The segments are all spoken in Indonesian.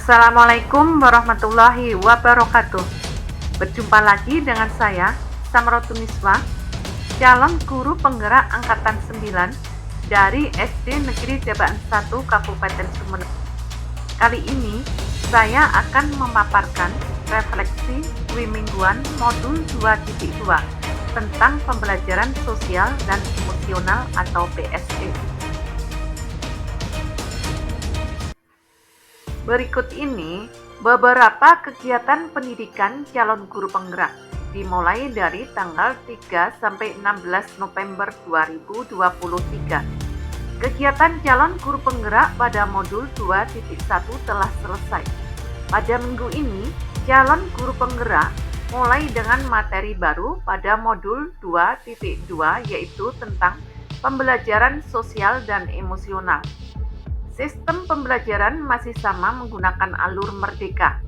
Assalamualaikum warahmatullahi wabarakatuh. Berjumpa lagi dengan saya, Samrotuniswa, calon guru penggerak Angkatan 9 dari SD Negeri Jabaan 1 Kabupaten Sumeneb. Kali ini, saya akan memaparkan refleksi Mingguan Modul 2.2 tentang pembelajaran sosial dan emosional atau PSE. Berikut ini beberapa kegiatan pendidikan calon guru penggerak dimulai dari tanggal 3 sampai 16 November 2023. Kegiatan calon guru penggerak pada modul 2.1 telah selesai. Pada minggu ini, calon guru penggerak mulai dengan materi baru pada modul 2.2 yaitu tentang pembelajaran sosial dan emosional. Sistem pembelajaran masih sama menggunakan alur merdeka,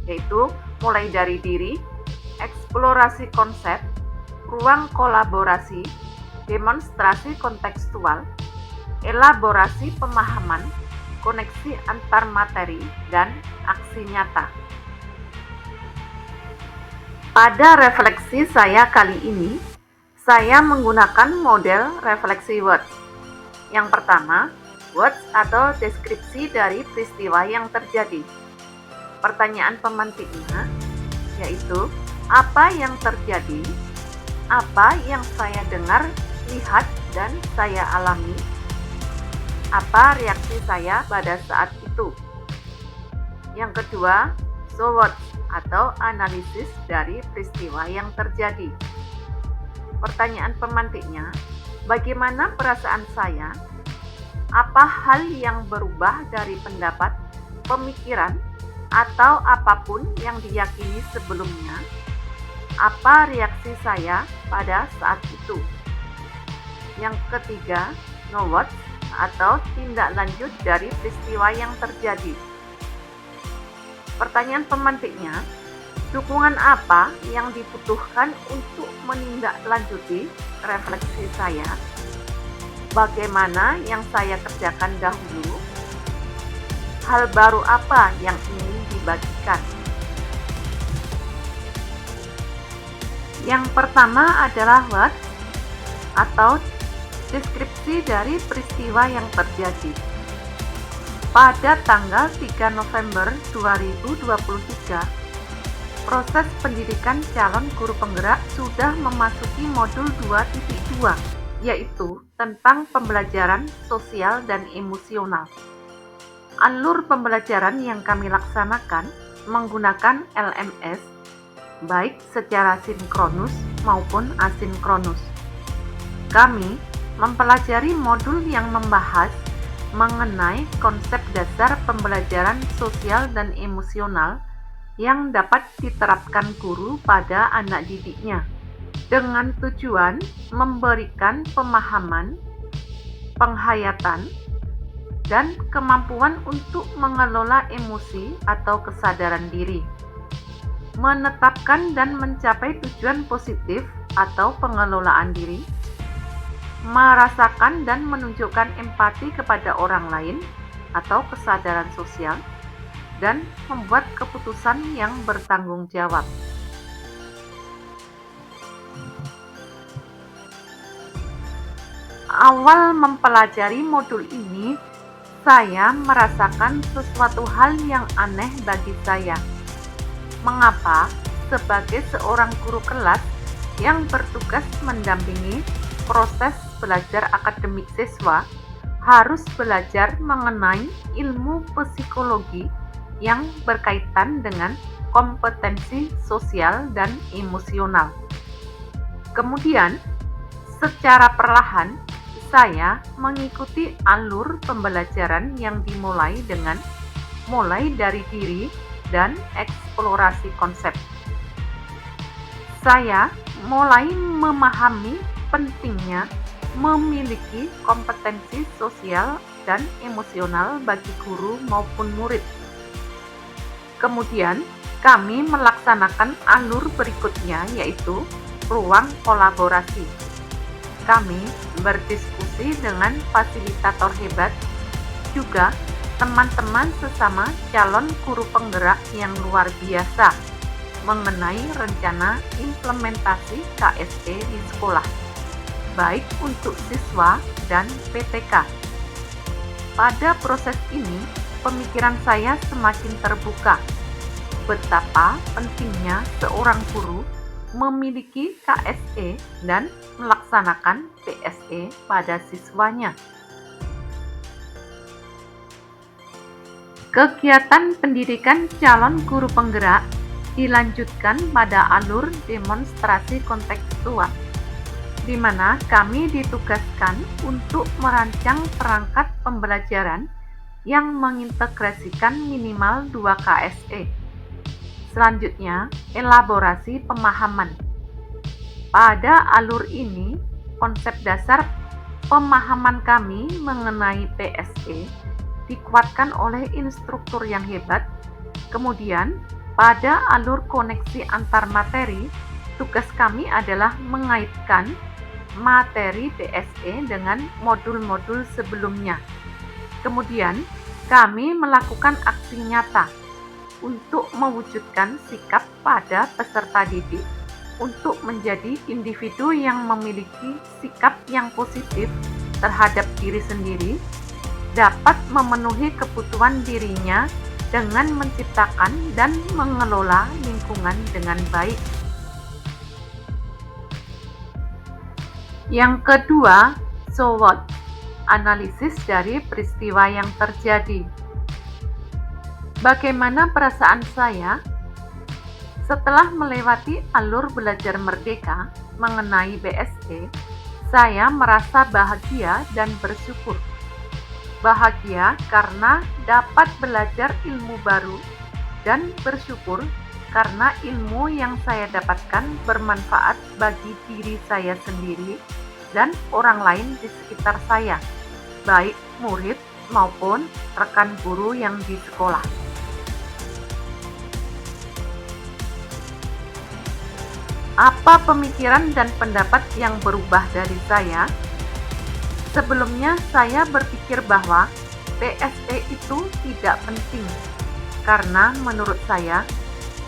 yaitu mulai dari diri, eksplorasi konsep, ruang kolaborasi, demonstrasi kontekstual, elaborasi pemahaman, koneksi antar materi, dan aksi nyata. Pada refleksi saya kali ini, saya menggunakan model refleksi WORDS. Yang pertama, WORDS atau deskripsi dari peristiwa yang terjadi. Pertanyaan pemantiknya yaitu, apa yang terjadi, apa yang saya dengar, lihat, dan saya alami, apa reaksi saya pada saat itu. Yang kedua, so what atau analisis dari peristiwa yang terjadi. Pertanyaan pemantiknya, bagaimana perasaan saya? Apa hal yang berubah dari pendapat, pemikiran, atau apapun yang diyakini sebelumnya? Apa reaksi saya pada saat itu? Yang ketiga, no what atau tindak lanjut dari peristiwa yang terjadi. Pertanyaan pemantiknya, dukungan apa yang dibutuhkan untuk menindaklanjuti refleksi saya? Bagaimana yang saya kerjakan dahulu? Hal baru apa yang ingin dibagikan? Yang pertama adalah what atau deskripsi dari peristiwa yang terjadi. Pada tanggal 3 November 2023, proses pendidikan calon guru penggerak sudah memasuki modul 2.2, yaitu tentang pembelajaran sosial dan emosional. Alur pembelajaran yang kami laksanakan menggunakan LMS, baik secara sinkronus maupun asinkronus. Kami mempelajari modul yang membahas mengenai konsep dasar pembelajaran sosial dan emosional yang dapat diterapkan guru pada anak didiknya, dengan tujuan memberikan pemahaman, penghayatan, dan kemampuan untuk mengelola emosi atau kesadaran diri, menetapkan dan mencapai tujuan positif atau pengelolaan diri, merasakan dan menunjukkan empati kepada orang lain atau kesadaran sosial, dan membuat keputusan yang bertanggung jawab. Awal mempelajari modul ini, saya merasakan sesuatu hal yang aneh bagi saya. Mengapa sebagai seorang guru kelas yang bertugas mendampingi proses belajar akademik siswa harus belajar mengenai ilmu psikologi yang berkaitan dengan kompetensi sosial dan emosional. Kemudian, secara perlahan, saya mengikuti alur pembelajaran yang dimulai dengan mulai dari diri dan eksplorasi konsep. Saya mulai memahami pentingnya memiliki kompetensi sosial dan emosional bagi guru maupun murid. Kemudian, kami melaksanakan alur berikutnya yaitu ruang kolaborasi. Kami berdiskusi dengan fasilitator hebat, juga teman-teman sesama calon guru penggerak yang luar biasa mengenai rencana implementasi KSE di sekolah, baik untuk siswa dan PTK. Pada proses ini, pemikiran saya semakin terbuka betapa pentingnya seorang guru memiliki KSE dan melaksanakan PSE pada siswanya. Kegiatan pendidikan calon guru penggerak dilanjutkan pada alur demonstrasi kontekstual, di mana kami ditugaskan untuk merancang perangkat pembelajaran yang mengintegrasikan minimal 2 KSE. Selanjutnya, elaborasi pemahaman. Pada alur ini, konsep dasar pemahaman kami mengenai PSE dikuatkan oleh instruktur yang hebat. Kemudian, pada alur koneksi antar materi, tugas kami adalah mengaitkan materi PSE dengan modul-modul sebelumnya. Kemudian, kami melakukan aksi nyata untuk mewujudkan sikap pada peserta didik untuk menjadi individu yang memiliki sikap yang positif terhadap diri sendiri, dapat memenuhi kebutuhan dirinya dengan menciptakan dan mengelola lingkungan dengan baik. Yang kedua, so what? Analisis dari peristiwa yang terjadi. Bagaimana perasaan saya setelah melewati alur belajar merdeka mengenai BSE? Saya merasa bahagia dan bersyukur. Bahagia karena dapat belajar ilmu baru dan bersyukur karena ilmu yang saya dapatkan bermanfaat bagi diri saya sendiri dan orang lain di sekitar saya, baik murid maupun rekan guru yang di sekolah. Apa pemikiran dan pendapat yang berubah dari saya? Sebelumnya saya berpikir bahwa PSE itu tidak penting, karena menurut saya,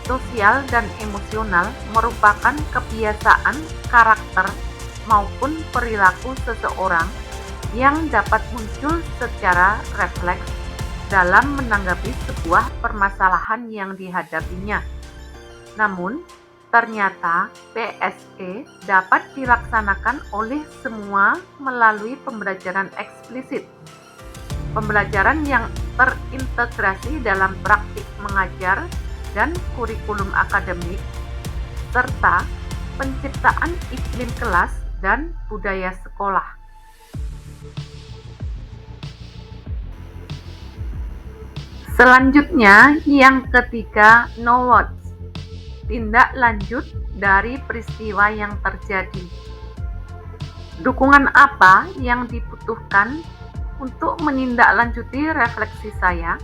sosial dan emosional merupakan kebiasaan karakter maupun perilaku seseorang yang dapat muncul secara refleks dalam menanggapi sebuah permasalahan yang dihadapinya. Namun, ternyata PSE dapat dilaksanakan oleh semua melalui pembelajaran eksplisit, pembelajaran yang terintegrasi dalam praktik mengajar dan kurikulum akademik, serta penciptaan iklim kelas dan budaya sekolah. Selanjutnya, yang ketiga, no words. Tindak lanjut dari peristiwa yang terjadi. Dukungan apa yang dibutuhkan untuk menindaklanjuti refleksi saya?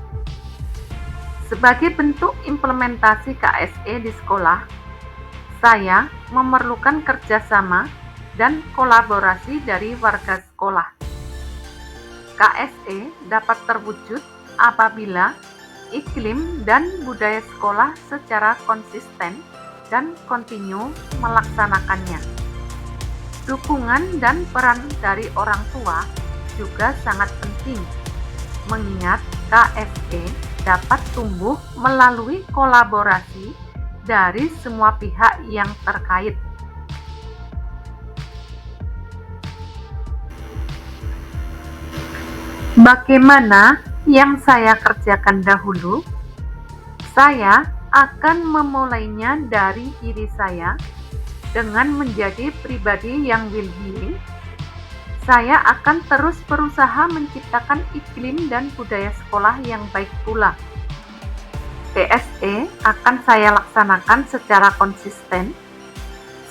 Sebagai bentuk implementasi KSE di sekolah, saya memerlukan kerjasama dan kolaborasi dari warga sekolah. KSE dapat terwujud apabila iklim dan budaya sekolah secara konsisten dan kontinu melaksanakannya. Dukungan dan peran dari orang tua juga sangat penting, mengingat KSE dapat tumbuh melalui kolaborasi dari semua pihak yang terkait. Bagaimana yang saya kerjakan dahulu? Saya akan memulainya dari diri saya dengan menjadi pribadi yang well-being. Saya akan terus berusaha menciptakan iklim dan budaya sekolah yang baik pula. PSE akan saya laksanakan secara konsisten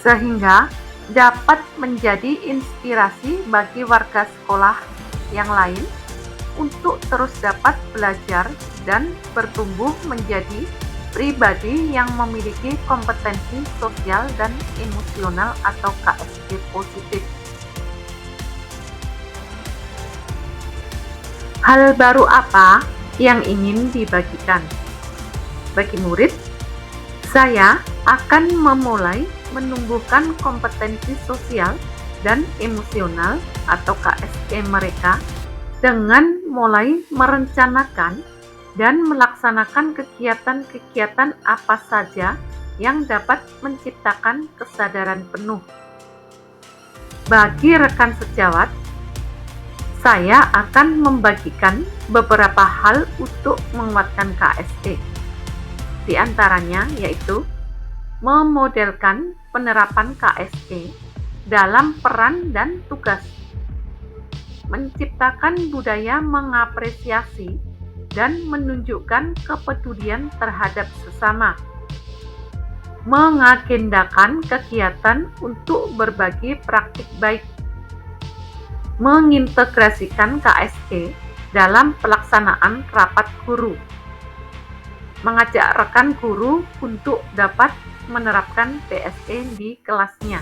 sehingga dapat menjadi inspirasi bagi warga sekolah yang lain untuk terus dapat belajar dan bertumbuh menjadi pribadi yang memiliki kompetensi sosial dan emosional atau KSE positif. Hal baru apa yang ingin dibagikan. Bagi murid, saya akan memulai menumbuhkan kompetensi sosial dan emosional atau KSE mereka dengan mulai merencanakan dan melaksanakan kegiatan-kegiatan apa saja yang dapat menciptakan kesadaran penuh. Bagi rekan sejawat, saya akan membagikan beberapa hal untuk menguatkan KSE. Di antaranya yaitu memodelkan penerapan KSE dalam peran dan tugas, menciptakan budaya mengapresiasi dan menunjukkan kepedulian terhadap sesama, mengagendakan kegiatan untuk berbagi praktik baik, mengintegrasikan KSE dalam pelaksanaan rapat guru, mengajak rekan guru untuk dapat menerapkan BSE di kelasnya.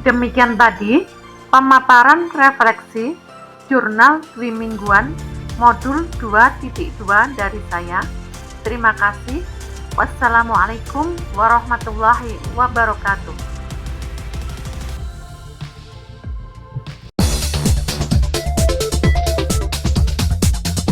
Demikian tadi pemaparan refleksi jurnal dwimingguan modul 2.2 dari saya. Terima kasih. Wassalamualaikum warahmatullahi wabarakatuh.